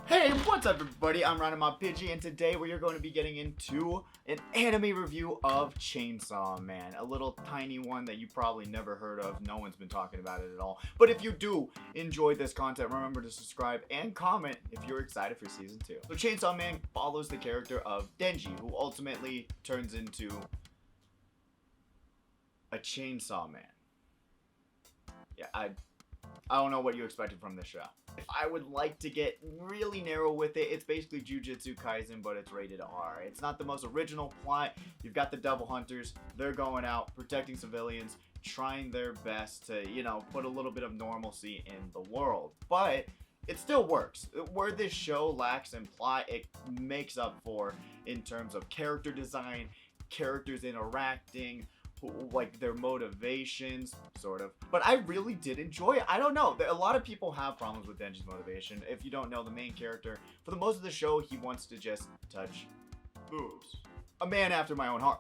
Hey, what's up everybody? I'm Ridingmypidgey, and today we are going to be getting into an anime review of Chainsawman. A little tiny one that you probably never heard of. No one's been talking about it at all. But if you do enjoy this content, remember to subscribe and comment if you're excited for Season 2. So Chainsawman follows the character of Denji, who ultimately turns into a Chainsaw Man. Yeah, I don't know what you expected from this show. If I would like to get really narrow with it, it's basically Jujutsu Kaisen, but it's rated R. It's not the most original plot. You've got the Devil Hunters. They're going out, protecting civilians, trying their best to, put a little bit of normalcy in the world. But it still works. Where this show lacks in plot, it makes up for in terms of character design, characters interacting, like their motivations, sort of. But I really did enjoy it. I don't know. A lot of people have problems with Denji's motivation. If you don't know, the main character, for the most of the show, he wants to just touch boobs. A man after my own heart.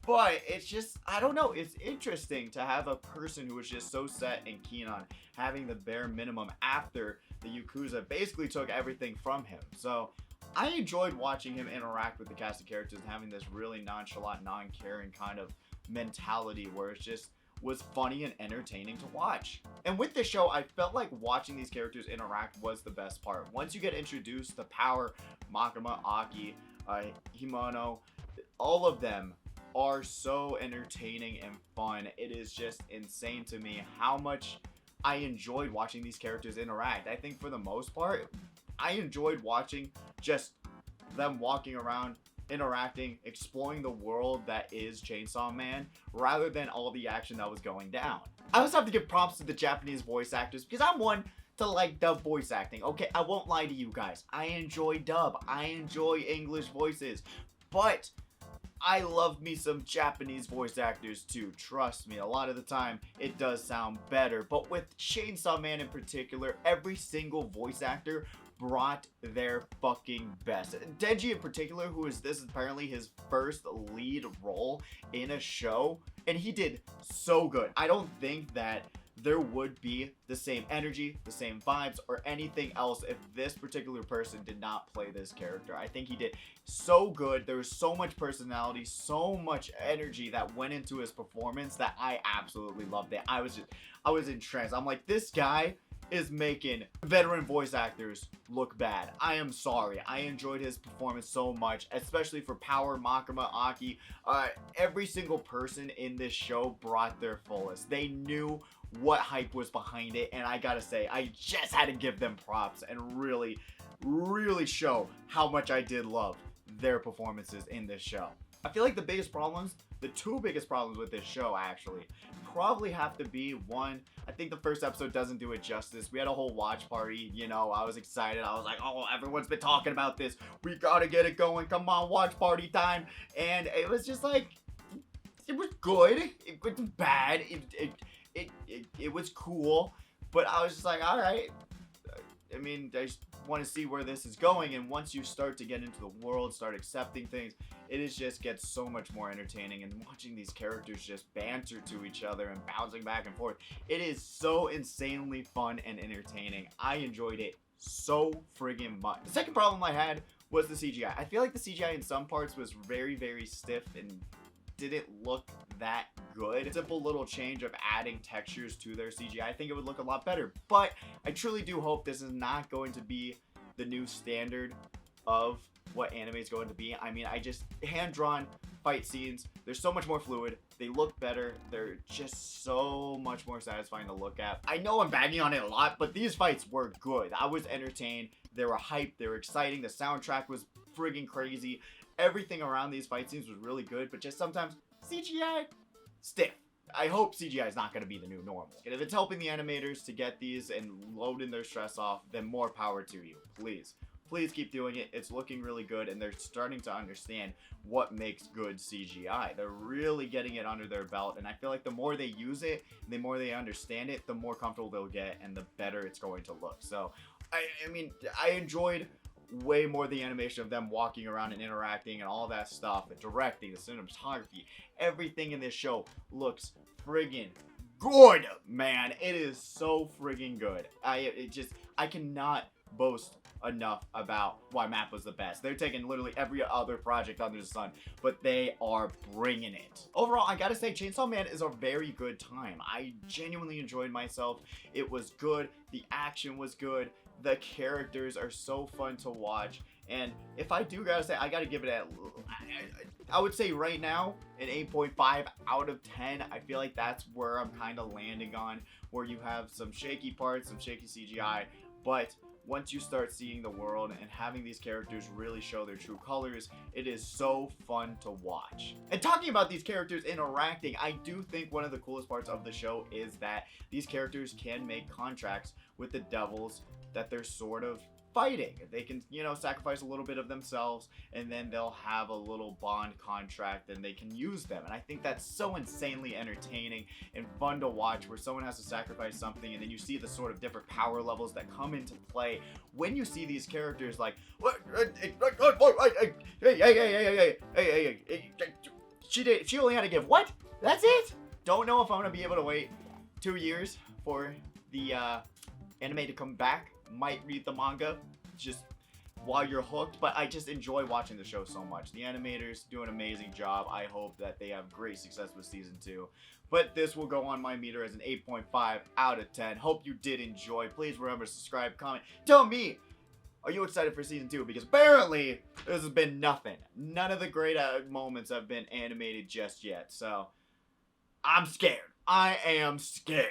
But it's just, I don't know. It's interesting to have a person who is just so set and keen on having the bare minimum after the Yakuza basically took everything from him. So I enjoyed watching him interact with the cast of characters and having this really nonchalant, non-caring kind of mentality where it just was funny and entertaining to watch. And with this show, I felt like watching these characters interact was the best part. Once you get introduced to Power, Makima, Aki, Himono, all of them are so entertaining and fun. It is just insane to me how much I enjoyed watching these characters interact. I think for the most part, I enjoyed watching just them walking around, interacting, exploring the world that is Chainsaw Man, rather than all the action that was going down. I also have to give props to the Japanese voice actors, because I'm one to like dub voice acting. Okay, I won't lie to you guys. I enjoy dub. I enjoy English voices. But I love me some Japanese voice actors too. Trust me, a lot of the time it does sound better. But with Chainsaw Man in particular, every single voice actor brought their fucking best. Denji in particular, this is apparently his first lead role in a show, and he did so good. I don't think that there would be the same energy, the same vibes, or anything else if this particular person did not play this character. I think he did so good. There was so much personality, so much energy that went into his performance that I absolutely loved it. I was entranced. I'm like, this guy is making veteran voice actors look bad. I am sorry. I enjoyed his performance so much, especially for Power, Makima, Aki. Every single person in this show brought their fullest. They knew what hype was behind it, and I gotta say, I just had to give them props and really, really show how much I did love their performances in this show. I feel like the two biggest problems with this show actually probably have to be, one, I think the first episode doesn't do it justice. We had a whole watch party, I was excited. I was like, oh, everyone's been talking about this. We gotta get it going. Come on, watch party time. And it was just like, it was good. It wasn't bad. It was cool. But I was just like, all right. I mean, I just want to see where this is going, and once you start to get into the world, start accepting things, just gets so much more entertaining, and watching these characters just banter to each other and bouncing back and forth, it is so insanely fun and entertaining. I enjoyed it so friggin' much. The second problem I had was the CGI. I feel like the CGI in some parts was very, very stiff and didn't look that good. Simple little change of adding textures to their CGI, I think it would look a lot better. But I truly do hope this is not going to be the new standard of what anime is going to be. I mean, hand-drawn fight scenes, they're so much more fluid, they look better, they're just so much more satisfying to look at. I know I'm bagging on it a lot, but these fights were good. I was entertained, they were hyped, they were exciting, the soundtrack was friggin' crazy. Everything around these fight scenes was really good, but just sometimes CGI, stiff. I hope CGI is not going to be the new normal. And if it's helping the animators to get these and loading their stress off, then more power to you. Please. Please keep doing it. It's looking really good, and they're starting to understand what makes good CGI. They're really getting it under their belt, and I feel like the more they use it, the more they understand it, the more comfortable they'll get, and the better it's going to look. So, I mean, I enjoyed way more the animation of them walking around and interacting and all that stuff, the directing, the cinematography, everything in this show looks friggin' good, man. It is so friggin' good. I cannot boast enough about why Mappa's the best. They're taking literally every other project under the sun, but they are bringing it. Overall, I gotta say, Chainsaw Man is a very good time. I genuinely enjoyed myself. It was good. The action was good. The characters are so fun to watch. And if I do gotta say, I gotta give it I would say right now, an 8.5 out of 10. I feel like that's where I'm kind of landing on, where you have some shaky parts, some shaky CGI, but once you start seeing the world and having these characters really show their true colors, it is so fun to watch. And talking about these characters interacting, I do think one of the coolest parts of the show is that these characters can make contracts with the devils that they're sort of fighting. They can, you know, sacrifice a little bit of themselves, and then they'll have a little bond contract and they can use them. And I think that's so insanely entertaining and fun to watch, where someone has to sacrifice something, and then you see the sort of different power levels that come into play when you see these characters like, she only had to give what? That's it? Don't know if I'm gonna be able to wait 2 years for the anime to come back. Might read the manga just while you're hooked, but I just enjoy watching the show so much. The animators do an amazing job. I hope that they have great success with season 2, but this will go on my meter as an 8.5 out of 10. Hope you did enjoy. Please remember to subscribe, comment, tell me, are you excited for season 2? Because apparently this has been nothing. None of the great moments have been animated just yet, so I'm scared. I am scared.